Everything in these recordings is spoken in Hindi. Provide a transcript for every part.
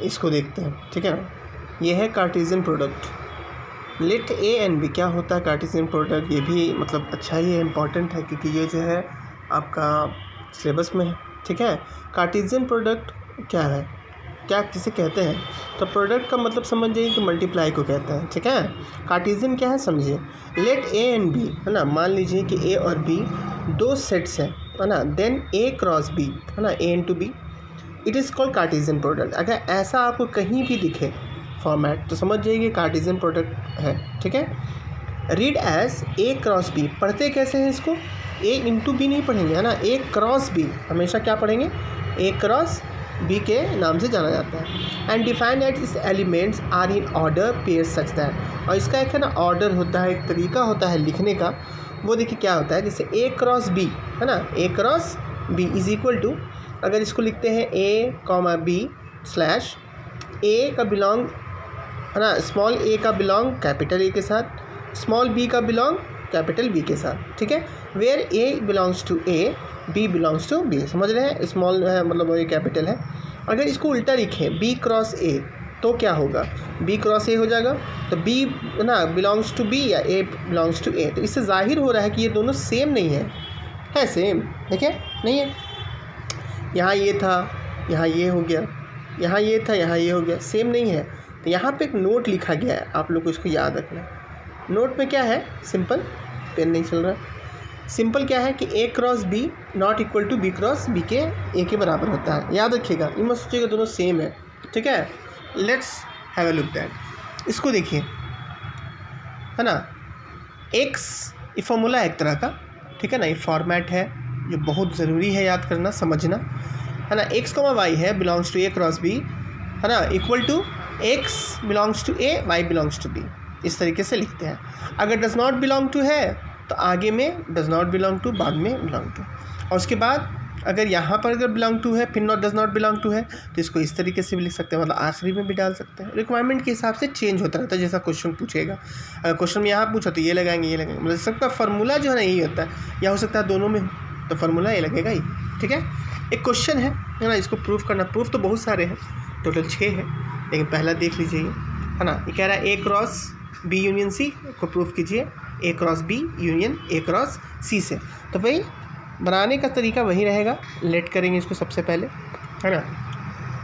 इसको देखते हैं, ठीक है ना। ये है Cartesian product. Let A and B क्या होता है कार्टेशियन प्रोडक्ट, ये भी मतलब अच्छा ही है, इम्पॉर्टेंट है, क्योंकि ये जो है आपका सिलेबस में है, ठीक है। कार्टेशियन प्रोडक्ट क्या है, क्या किसे कहते हैं, तो प्रोडक्ट का मतलब समझ जाइए कि मल्टीप्लाई को कहते हैं, ठीक है। कार्टेशियन क्या है समझिए। लेट ए एंड बी, है ना, मान लीजिए कि ए और बी दो सेट्स हैं, है ना, देन ए क्रॉस बी, है ना, A into B, it is called Cartesian product. अगर ऐसा आपको कहीं भी दिखे फॉर्मेट तो समझ जाइए कार्टेशियन प्रोडक्ट है, ठीक है। Read as A cross B, पढ़ते कैसे हैं इसको, ए इंटू बी नहीं पढ़ेंगे, है ना, ए क्रॉस बी, हमेशा क्या पढ़ेंगे, ए क्रॉस बी के नाम से जाना जाता है। And define at is elements are in order pair such that, और इसका एक है ना ऑर्डर होता है, एक तरीका होता है लिखने का, वो देखिए क्या होता है, जैसे ए क्रॉस बी, है ना, A cross B is equal to, अगर इसको लिखते हैं A comma B slash A का बिलोंग, है ना, स्मॉल ए का बिलोंग कैपिटल ए के साथ, स्मॉल बी का बिलोंग कैपिटल बी के साथ, ठीक है। Where a belongs to A, b belongs to B, समझ रहे हैं, स्मॉल है मतलब ये कैपिटल है। अगर इसको उल्टा लिखें बी क्रॉस ए तो क्या होगा, बी क्रॉस ए हो जाएगा, तो बी ना बिलोंग्स टू बी या ए बिलोंग्स टू ए, तो इससे जाहिर हो रहा है कि ये दोनों सेम नहीं है सेम, देखिए नहीं है, यहाँ ये था यहाँ ये हो गया, यहाँ ये था यहाँ ये हो गया, सेम नहीं है। तो यहाँ पे एक नोट लिखा गया है, आप लोग को इसको याद रखना है। नोट में क्या है, सिंपल, पेन नहीं चल रहा, सिंपल क्या है कि A cross B not equal to B cross B के ए के बराबर होता है, याद रखिएगा, ये मत सोचिएगा दोनों सेम है, ठीक है। Let's have a look that, इसको देखिए, है ना, एक्स ये फॉर्मूला है एक तरह का, ठीक है ना, ये फॉर्मेट है जो बहुत ज़रूरी है याद करना समझना, है ना। एक्स कॉमा वाई है belongs to A cross B, है ना, equal to x belongs to A y belongs to B, इस तरीके से लिखते हैं। अगर डज नॉट बिलोंग टू है तो आगे में डज नॉट बिलोंग टू, बाद में बिलोंग टू, और उसके बाद अगर यहाँ पर अगर बिलोंग टू है फिर not does not belong to है तो इसको इस तरीके से भी लिख सकते हैं, मतलब आखिरी में भी डाल सकते हैं। रिक्वायरमेंट के हिसाब से चेंज होता रहता है, जैसा क्वेश्चन पूछेगा, अगर क्वेश्चन में यहाँ पूछा तो ये लगाएंगे, ये लगाएंगे, मतलब सबका फार्मूला जो है ना यही होता है, या हो सकता है दोनों में तो फार्मूला ये लगेगा ही, ठीक है। एक क्वेश्चन है ना, इसको प्रूफ करना, प्रूफ तो बहुत सारे हैं, टोटल 6 है, लेकिन पहला देख लीजिए, है ना, ये कह रहा है A cross B union C को प्रूफ कीजिए, A cross B union A cross C से। तो भाई बनाने का तरीका वही रहेगा, लेट करेंगे इसको सबसे पहले, है ना।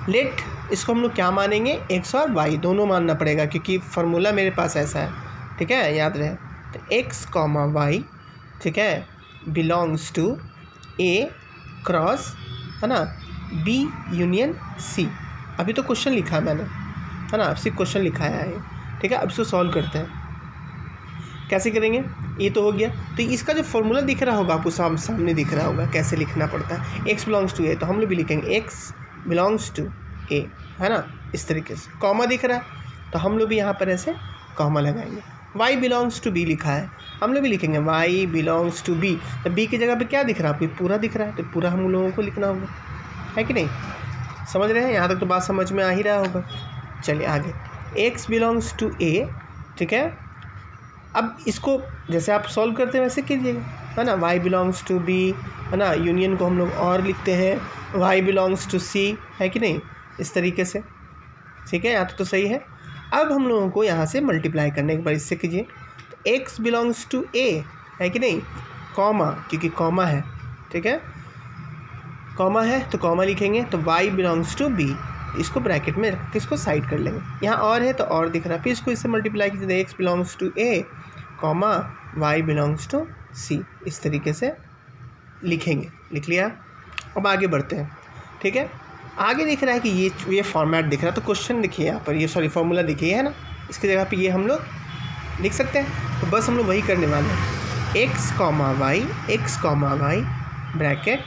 लेट इसको हम लोग क्या मानेंगे, एक्स और वाई दोनों मानना पड़ेगा, क्योंकि फार्मूला मेरे पास ऐसा है, ठीक है, याद रहे। तो एक्स कॉमा वाई, ठीक है, बिलोंग्स टू ए क्रॉस, है ना, बी यूनियन सी। अभी तो क्वेश्चन लिखा है मैंने, है ना, अब सिर्फ क्वेश्चन लिखा है ये, ठीक है। अब इसको सॉल्व करते हैं, कैसे करेंगे, ये तो हो गया। तो इसका जो फॉर्मूला दिख रहा होगा आपको सामने दिख रहा होगा कैसे लिखना पड़ता है, एक्स बिलोंग्स टू ए, तो हम लोग भी लिखेंगे एक्स बिलोंग्स टू ए, है ना, इस तरीके से। कॉमा दिख रहा है तो हम लोग भी यहाँ पर ऐसे कॉमा लगाएंगे। वाई बिलोंग्स टू बी लिखा है, हम लोग भी लिखेंगे वाई बिलोंग्स टू बी, तो बी की जगह पे क्या दिख रहा है, आपको पूरा दिख रहा है, तो पूरा हम लोगों को लिखना होगा, है कि नहीं, समझ रहे हैं, यहाँ तक तो बात समझ में आ ही रहा होगा। चलिए आगे, एक्स बिलोंग्स टू ए, ठीक है। अब इसको जैसे आप सॉल्व करते हैं वैसे कीजिएगा, है ना, वाई बिलोंग्स टू बी, है ना, यूनियन को हम लोग और लिखते हैं वाई बिलोंग्स टू सी, है कि नहीं, इस तरीके से, ठीक है, यहाँ तो सही है। अब हम लोगों को यहाँ से मल्टीप्लाई करने एक बार इससे कीजिए, तो एक्स बिलोंग्स टू ए, है कि नहीं, कॉमा, क्योंकि कॉमा है, ठीक है, कॉमा है तो कॉमा लिखेंगे, तो वाई बिलोंग्स टू बी, इसको ब्रैकेट में रख के इसको साइड कर लेंगे, यहाँ और है तो और दिख रहा है, फिर इसको इससे मल्टीप्लाई कीजिए, X belongs to A comma Y belongs to C, इस तरीके से लिखेंगे, लिख लिया। अब आगे बढ़ते हैं, ठीक है। आगे दिख रहा है कि ये फॉर्मेट दिख रहा है, तो क्वेश्चन देखिए यहाँ पर, ये सॉरी फॉर्मूला देखिए, है ना, इसकी जगह पे ये हम लोग लिख सकते हैं, तो बस हम लोग वही करने वाले हैं, एक्स कॉमा वाई ब्रैकेट,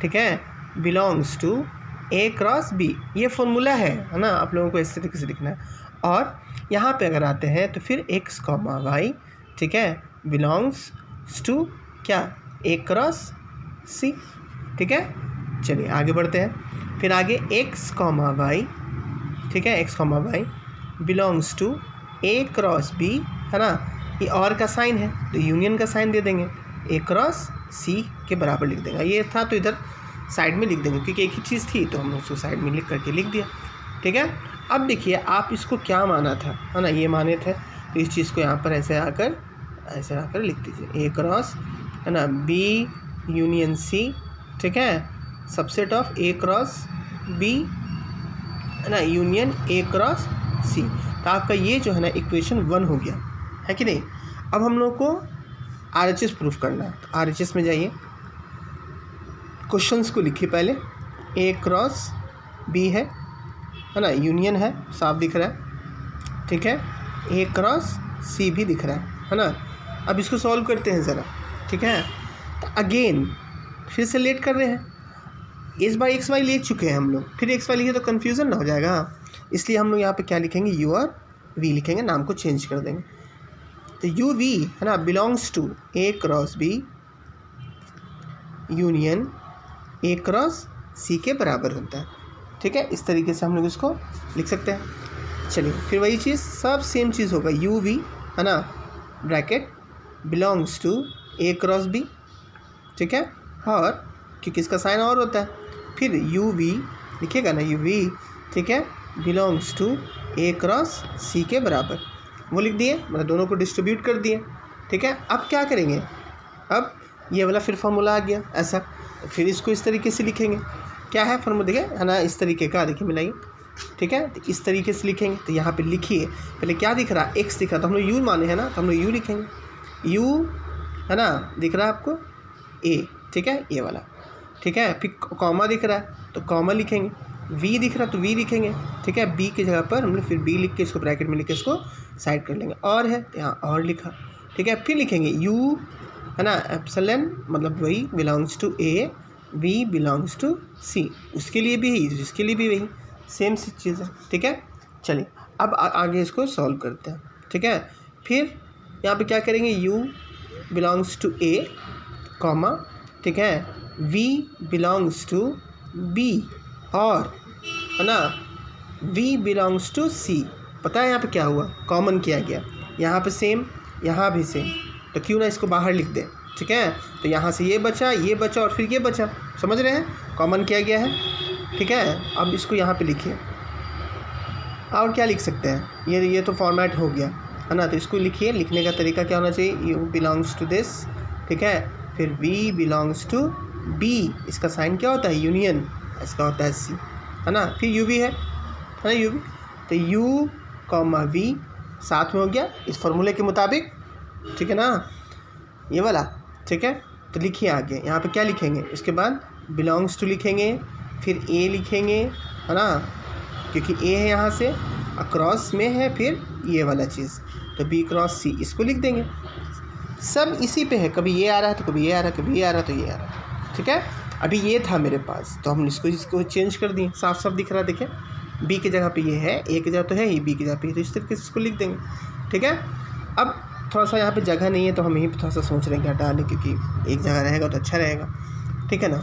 ठीक है, belongs to A cross B, ये फॉर्मूला है ना, आप लोगों को इस तरीके से लिखना है। और यहाँ पे अगर आते हैं तो फिर एक्स कॉमा वाई, ठीक है, बिलोंग्स टू क्या, ए क्रॉस सी, ठीक है। चलिए आगे बढ़ते हैं, फिर आगे एक्स कॉमा वाई, ठीक है, x comma Y belongs to A cross B, है ना, ये और का साइन है तो यूनियन का साइन दे देंगे, ए क्रॉस सी के बराबर लिख देंगे, ये था तो इधर साइड में लिख देंगे क्योंकि एक ही चीज़ थी तो हमने उसको साइड में लिख करके लिख दिया, ठीक है। अब देखिए आप इसको क्या माना था, है ना, ये माने थे, तो इस चीज़ को यहाँ पर ऐसे आकर लिख दीजिए, ए क्रॉस, है ना, बी यूनियन सी, ठीक है, subset of A cross B, है ना, यूनियन ए क्रॉस सी। तो आपका ये जो है ना इक्वेशन 1 हो गया, है कि नहीं। अब हम लोग को RHS प्रूफ करना है, तो RHS में जाइए, क्वेश्चंस को लिखिए पहले, ए क्रॉस बी है ना, यूनियन है, साफ दिख रहा है, ठीक है, ए क्रॉस सी भी दिख रहा है ना। अब इसको सॉल्व करते हैं ज़रा, ठीक है। तो अगेन फिर से लेट कर रहे हैं, इस बार एक्स वाई ले चुके हैं हम लोग, फिर एक्स वाई लिखे तो कन्फ्यूज़न ना हो जाएगा, इसलिए हम लोग यहाँ पे क्या लिखेंगे, यू और वी लिखेंगे, नाम को चेंज कर देंगे। तो यू वी, है ना, belongs to A cross B union A cross C के बराबर होता है, ठीक है। इस तरीके से हम लोग इसको लिख सकते हैं। चलिए फिर वही चीज़, सब सेम चीज़ होगा, यू वी, है ना, bracket belongs to A cross B, ठीक है, और क्योंकि इसका साइन और होता है, फिर यू वी लिखिएगा ना, यू वी, ठीक है, belongs to A cross C के बराबर, वो लिख दिए, मतलब दोनों को डिस्ट्रीब्यूट कर दिए, ठीक है। अब क्या करेंगे, अब ये वाला फिर फॉर्मूला आ गया ऐसा, फिर इसको इस तरीके से लिखेंगे, क्या है फॉर्मूला देखिए, है ना, इस तरीके का, देखिए मिलाइए, ठीक है, तो इस तरीके से लिखेंगे। तो यहाँ पे लिखिए, पहले क्या दिख रहा है, एक्स दिख रहा, तो हम लोग यू माने हैं ना, तो हम लोग यू लिखेंगे, यू, है ना, दिख रहा है आपको ए, ठीक है, ये वाला, ठीक है, फिर कॉमा दिख रहा है तो कॉमा लिखेंगे, वी दिख रहा है तो वी लिखेंगे, ठीक है, बी की जगह पर हम लोग फिर बी लिख के इसको ब्रैकेट में लिख के इसको साइड कर लेंगे, और है तो यहाँ और लिखा, ठीक है, फिर लिखेंगे यू, है ना, एप्सिलॉन, मतलब वही belongs to A, V belongs to C, उसके लिए भी है, इसके लिए भी वही सेम सी चीज़ है, ठीक है। चलिए अब आगे इसको सॉल्व करते हैं, ठीक है। फिर यहाँ पे क्या करेंगे, u belongs to a, comma, ठीक है, v बिलोंग्स टू b, और, है ना, v बिलोंग्स टू c। पता है यहाँ पे क्या हुआ, कॉमन किया गया, यहाँ पे सेम, यहाँ भी सेम, तो क्यों ना इसको बाहर लिख दें, ठीक है। तो यहाँ से ये बचा और फिर ये बचा, समझ रहे हैं, कॉमन किया गया है, ठीक है। अब इसको यहाँ पे लिखिए, और क्या लिख सकते हैं, ये तो फॉर्मेट हो गया, है ना, तो इसको लिखिए, लिखने का तरीका क्या होना चाहिए, यू बिलोंग्स टू दिस, ठीक है, फिर वी बिलोंग्स टू बी, इसका साइन क्या होता है, यूनियन, इसका होता है सी, है ना, फिर यू भी है ना, यू भी, तो यू कॉमा वी साथ में हो गया इस फॉर्मूले के मुताबिक, ठीक है ना, ये वाला, ठीक है। तो लिखिए आगे, यहाँ पे क्या लिखेंगे, इसके बाद बिलोंग्स टू लिखेंगे, फिर ए लिखेंगे, है ना, क्योंकि ए है यहाँ से अक्रॉस में है, फिर ये वाला चीज़, तो बी क्रॉस सी, इसको लिख देंगे, सब इसी पे है, कभी ये आ रहा है तो कभी ये आ रहा है, कभी ये आ रहा है तो ये आ रहा है, ठीक है। अभी ये था मेरे पास, तो हम इसको चेंज कर दिए, साफ साफ दिख रहा है, देखिए बी की जगह पे ये है, ए की जगह तो है ही, बी की जगह पे, तो इस तरीके से इसको लिख देंगे, ठीक है। अब थोड़ा सा यहाँ पे जगह नहीं है तो हम यहीं पे थोड़ा सा सोच रहे हैं कि हटा लें, क्योंकि एक जगह रहेगा तो अच्छा रहेगा, ठीक है ना।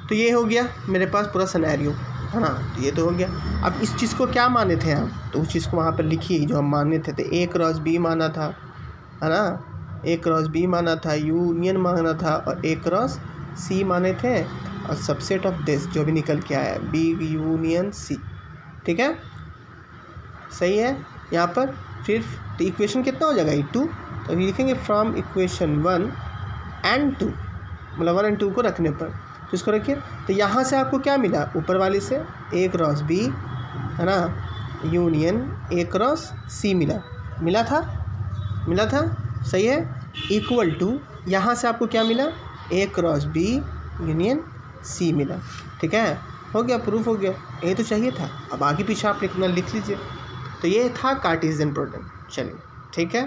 तो ये हो गया मेरे पास पूरा सिनेरियो, है ना, तो ये तो हो गया। अब इस चीज़ को क्या माने थे आप, तो उस चीज़ को वहाँ पर लिखिए जो हम माने थे, तो ए क्रॉस बी माना था, है ना, ए क्रॉस बी माना था, यूनियन माना था, और ए क्रॉस सी माने थे, और सबसेट ऑफ दिस जो भी निकल के आया बी यूनियन सी, ठीक है, सही है। यहाँ पर फिर तो इक्वेशन कितना हो जाएगा, 2, तो अभी लिखेंगे फ्रॉम इक्वेशन 1 and 2, मतलब 1 and 2 को रखने पर, तो इसको रखिए। तो यहाँ से आपको क्या मिला, ऊपर वाले से ए क्रॉस बी, है ना, यूनियन ए क्रॉस सी मिला था, सही है, इक्वल टू यहाँ से आपको क्या मिला, ए क्रॉस बी यूनियन सी मिला, ठीक है, हो गया, प्रूफ हो गया, ये तो चाहिए था। अब आगे पीछे आप लिखना लिख लीजिए। तो ये था कार्टेशियन प्रोडक्ट, चलिए ठीक है।